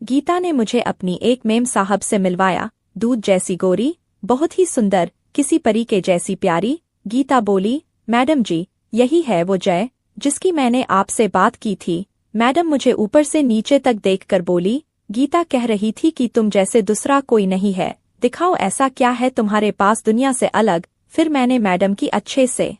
गीता ने मुझे अपनी एक मेम साहब से मिलवाया, दूध जैसी गोरी, बहुत ही सुंदर, किसी परी के जैसी प्यारी। गीता बोली, मैडम जी, यही है वो जय जिसकी मैंने आपसे बात की थी। मैडम मुझे ऊपर से नीचे तक देखकर बोली, गीता कह रही थी कि तुम जैसे दूसरा कोई नहीं है, दिखाओ ऐसा क्या है तुम्हारे पास दुनिया से अलग। फिर मैंने मैडम की अच्छे से।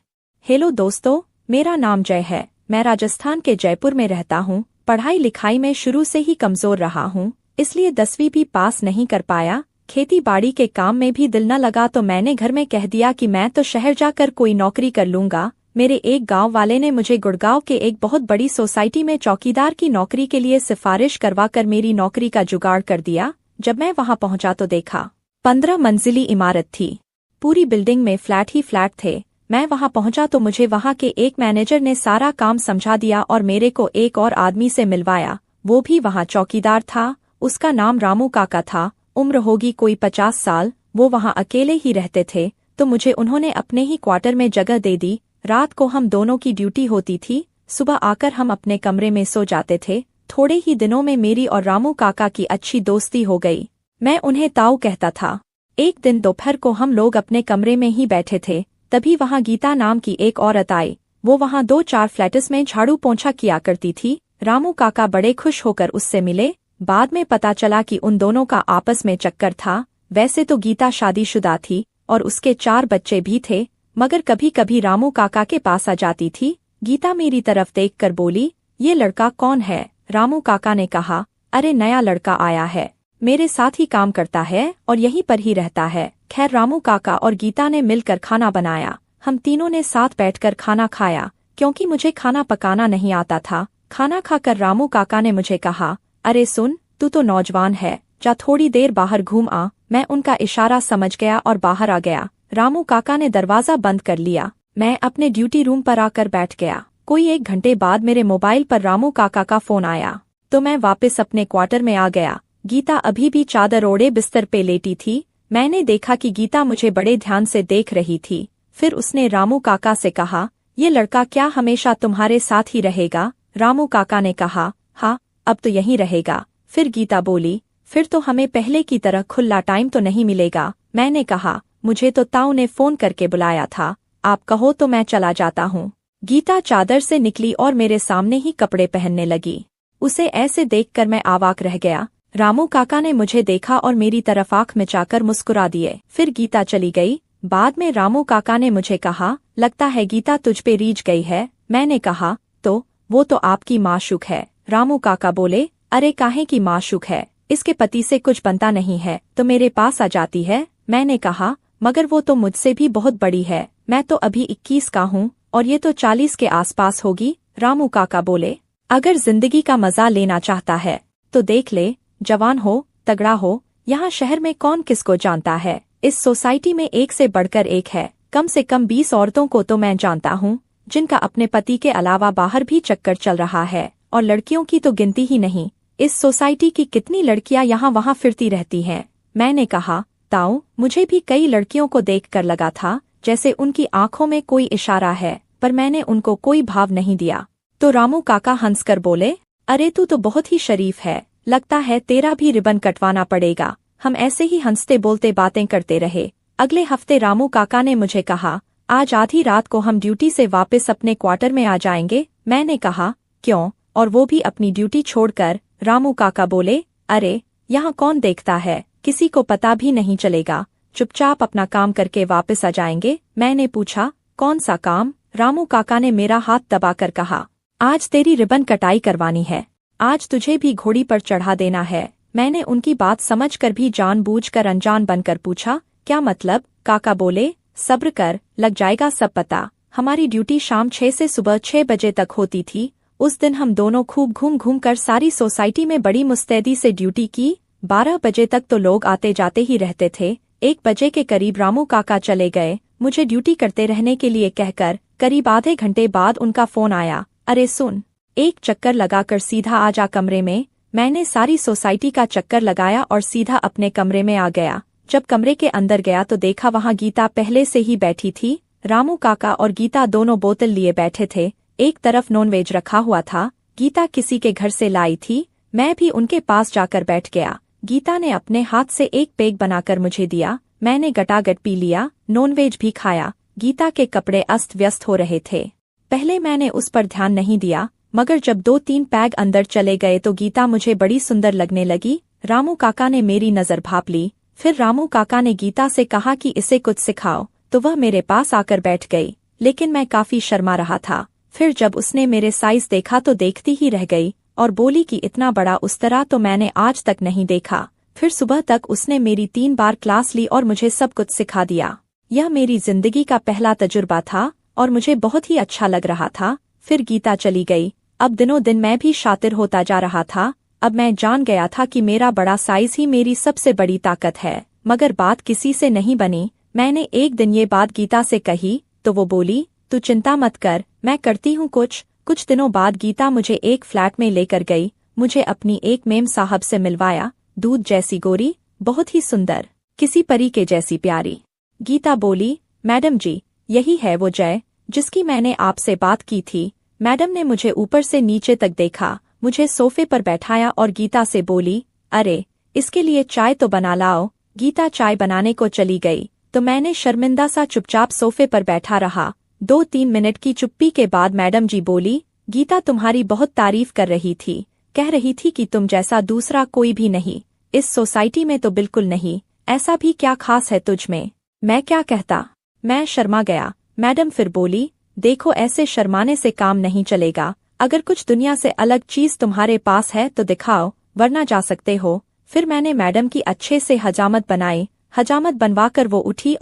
हेलो दोस्तों, मेरा नाम जय है, मैं राजस्थान के जयपुर में रहता हूँ। पढ़ाई लिखाई में शुरू से ही कमजोर रहा हूँ, इसलिए 10वीं भी पास नहीं कर पाया। खेती बाड़ी के काम में भी दिल न लगा तो मैंने घर में कह दिया कि मैं तो शहर जाकर कोई नौकरी कर लूंगा। मेरे एक गांव वाले ने मुझे गुड़गांव के एक बहुत बड़ी सोसाइटी में चौकीदार की नौकरी के लिए सिफारिश करवाकर मेरी नौकरी का जुगाड़ कर दिया। जब मैं वहां पहुंचा तो देखा 15 मंजिली इमारत थी, पूरी बिल्डिंग में फ्लैट ही फ्लैट थे। मैं वहां पहुंचा तो मुझे वहां के एक मैनेजर ने सारा काम समझा दिया और मेरे को एक और आदमी से मिलवाया, वो भी वहां चौकीदार था। उसका नाम रामू काका था, उम्र होगी कोई 50 साल। वो वहां अकेले ही रहते थे, तो मुझे उन्होंने अपने ही क्वार्टर में जगह दे दी। रात को हम दोनों की ड्यूटी होती थी, सुबह आकर हम अपने कमरे में सो जाते थे। थोड़े ही दिनों में मेरी और रामू काका की अच्छी दोस्ती हो गई, मैं उन्हें ताऊ कहता था। एक दिन दोपहर को हम लोग अपने कमरे में ही बैठे थे, तभी वहां गीता नाम की एक औरत आई। वो वहां 2-4 फ्लैट्स में झाड़ू पोंछा किया करती थी। रामू काका बड़े खुश होकर उससे मिले। बाद में पता चला कि उन दोनों का आपस में चक्कर था। वैसे तो गीता शादीशुदा थी और उसके 4 बच्चे भी थे, मगर कभी कभी रामू काका के पास आ जाती थी। गीता मेरी तरफ देखकर बोली, ये लड़का कौन है? रामू काका ने कहा, अरे नया लड़का आया है, मेरे साथ ही काम करता है और यहीं पर ही रहता है। खैर रामू काका और गीता ने मिलकर खाना बनाया। हम तीनों ने साथ बैठकर खाना खाया, क्योंकि मुझे खाना पकाना नहीं आता था। खाना खाकर रामू काका ने मुझे कहा, अरे सुन, तू तो नौजवान है, जा थोड़ी देर बाहर घूम आ। मैं उनका इशारा समझ गया और बाहर आ गया। रामू काका ने दरवाजा बंद कर लिया। मैं अपने ड्यूटी रूम पर आकर बैठ गया। कोई 1 घंटे बाद मेरे मोबाइल पर रामू काका का फोन आया, तो मैं वापस अपने क्वार्टर में आ गया। गीता अभी भी चादर ओढ़े बिस्तर पे लेटी थी। मैंने देखा कि गीता मुझे बड़े ध्यान से देख रही थी। फिर उसने रामू काका से कहा, ये लड़का क्या हमेशा तुम्हारे साथ ही रहेगा? रामू काका ने कहा, हाँ, अब तो यहीं रहेगा। फिर गीता बोली, फिर तो हमें पहले की तरह खुला टाइम तो नहीं मिलेगा। मैंने कहा, मुझे तो ताऊ ने फोन करके बुलाया था, आप कहो तो मैं चला जाता हूँ। गीता चादर से निकली और मेरे सामने ही कपड़े पहनने लगी। उसे ऐसे देखकर मैं अवाक रह गया। रामू काका ने मुझे देखा और मेरी तरफ आंख मिचाकर मुस्कुरा दिए। फिर गीता चली गई। बाद में रामू काका ने मुझे कहा, लगता है गीता तुझ पे रीझ गई है। मैंने कहा, तो वो तो आपकी माशूक है। रामू काका बोले, अरे काहे की माशूक है, इसके पति से कुछ बनता नहीं है तो मेरे पास आ जाती है। मैंने कहा, मगर वो तो मुझसे भी बहुत बड़ी है, मैं तो अभी 21 का हूँ और ये तो 40 के आसपास होगी। रामू काका बोले, अगर जिंदगी का मजा लेना चाहता है तो देख ले, जवान हो, तगड़ा हो, यहाँ शहर में कौन किसको जानता है। इस सोसाइटी में एक से बढ़कर एक है, कम से कम 20 औरतों को तो मैं जानता हूँ, जिनका अपने पति के अलावा बाहर भी चक्कर चल रहा है, और लड़कियों की तो गिनती ही नहीं। इस सोसाइटी की कितनी लड़कियां यहाँ वहाँ फिरती रहती हैं। मैंने कहा, ताऊ, मुझे भी कई लड़कियों को देखकर लगा था जैसे उनकी आंखों में कोई इशारा है, पर मैंने उनको कोई भाव नहीं दिया। तो रामू काका हंसकर बोले, अरे तू तो बहुत ही शरीफ है, लगता है तेरा भी रिबन कटवाना पड़ेगा। हम ऐसे ही हंसते बोलते बातें करते रहे। अगले हफ्ते रामू काका ने मुझे कहा, आज आधी रात को हम ड्यूटी से वापस अपने क्वार्टर में आ जाएंगे। मैंने कहा, क्यों? और वो भी अपनी ड्यूटी छोड़कर। रामू काका बोले, अरे यहाँ कौन देखता है, किसी को पता भी नहीं चलेगा, चुपचाप अपना काम करके वापस आ जाएंगे। मैंने पूछा, कौन सा काम? रामू काका ने मेरा हाथ दबाकर कहा, आज तेरी रिबन कटाई करवानी है, आज तुझे भी घोड़ी पर चढ़ा देना है। मैंने उनकी बात समझकर भी जानबूझकर अनजान बनकर पूछा, क्या मतलब? काका बोले, सब्र कर, लग जाएगा सब पता। हमारी ड्यूटी शाम 6 से सुबह 6 बजे तक होती थी। उस दिन हम दोनों खूब घूम घूम कर सारी सोसाइटी में बड़ी मुस्तैदी से ड्यूटी की। 12 बजे तक तो लोग आते जाते ही रहते थे। 1 बजे के करीब रामू काका चले गए, मुझे ड्यूटी करते रहने के लिए कहकर। करीब आधे घंटे बाद उनका फोन आया, अरे सुन, एक चक्कर लगाकर सीधा आ जा कमरे में। मैंने सारी सोसाइटी का चक्कर लगाया और सीधा अपने कमरे में आ गया। जब कमरे के अंदर गया तो देखा वहां गीता पहले से ही बैठी थी। रामू काका और गीता दोनों बोतल लिए बैठे थे। एक तरफ नॉनवेज रखा हुआ था, गीता किसी के घर से लाई थी। मैं भी उनके पास जाकर बैठ गया। गीता ने अपने हाथ से एक पेग बनाकर मुझे दिया। मैंने गटागट पी लिया, नॉनवेज भी खाया। गीता के कपड़े अस्त व्यस्त हो रहे थे। पहले मैंने उस पर ध्यान नहीं दिया, मगर जब 2-3 पैग अंदर चले गए तो गीता मुझे बड़ी सुंदर लगने लगी। रामू काका ने मेरी नज़र भांप ली। फिर रामू काका ने गीता से कहा कि इसे कुछ सिखाओ, तो वह मेरे पास आकर बैठ गई। लेकिन मैं काफी शर्मा रहा था। फिर जब उसने मेरे साइज देखा तो देखती ही रह गई और बोली कि इतना बड़ा उस्तरा तो मैंने आज तक नहीं देखा। फिर सुबह तक उसने मेरी 3 बार क्लास ली और मुझे सब कुछ सिखा दिया। यह मेरी जिंदगी का पहला तजुर्बा था और मुझे बहुत ही अच्छा लग रहा था। फिर गीता चली गई। अब दिनों दिन मैं भी शातिर होता जा रहा था। अब मैं जान गया था कि मेरा बड़ा साइज ही मेरी सबसे बड़ी ताकत है। मगर बात किसी से नहीं बनी। मैंने एक दिन ये बात गीता से कही तो वो बोली, तू चिंता मत कर, मैं करती हूँ कुछ दिनों बाद गीता मुझे एक फ्लैट में लेकर गई। मुझे अपनी एक मेम साहब से मिलवाया। दूध जैसी गोरी, बहुत ही सुंदर, किसी परी के जैसी प्यारी। गीता बोली, मैडम जी, यही है वो जय जिसकी मैंने आपसे बात की थी। मैडम ने मुझे ऊपर से नीचे तक देखा, मुझे सोफे पर बैठाया और गीता से बोली, अरे इसके लिए चाय तो बना लाओ। गीता चाय बनाने को चली गई तो मैंने शर्मिंदा सा चुपचाप सोफे पर बैठा रहा। 2-3 मिनट की चुप्पी के बाद मैडम जी बोली, गीता तुम्हारी बहुत तारीफ कर रही थी, कह रही थी कि तुम जैसा दूसरा कोई भी नहीं, इस सोसाइटी में तो बिल्कुल नहीं। ऐसा भी क्या खास है तुझ में? मैं क्या कहता? मैं शर्मा गया। मैडम फिर बोली, देखो ऐसे शर्माने से काम नहीं चलेगा। अगर कुछ दुनिया से अलग चीज तुम्हारे पास है तो दिखाओ, वरना जा सकते हो। फिर मैंने मैडम की अच्छे से हजामत बनाई। हजामत बनवाकर वो उठी और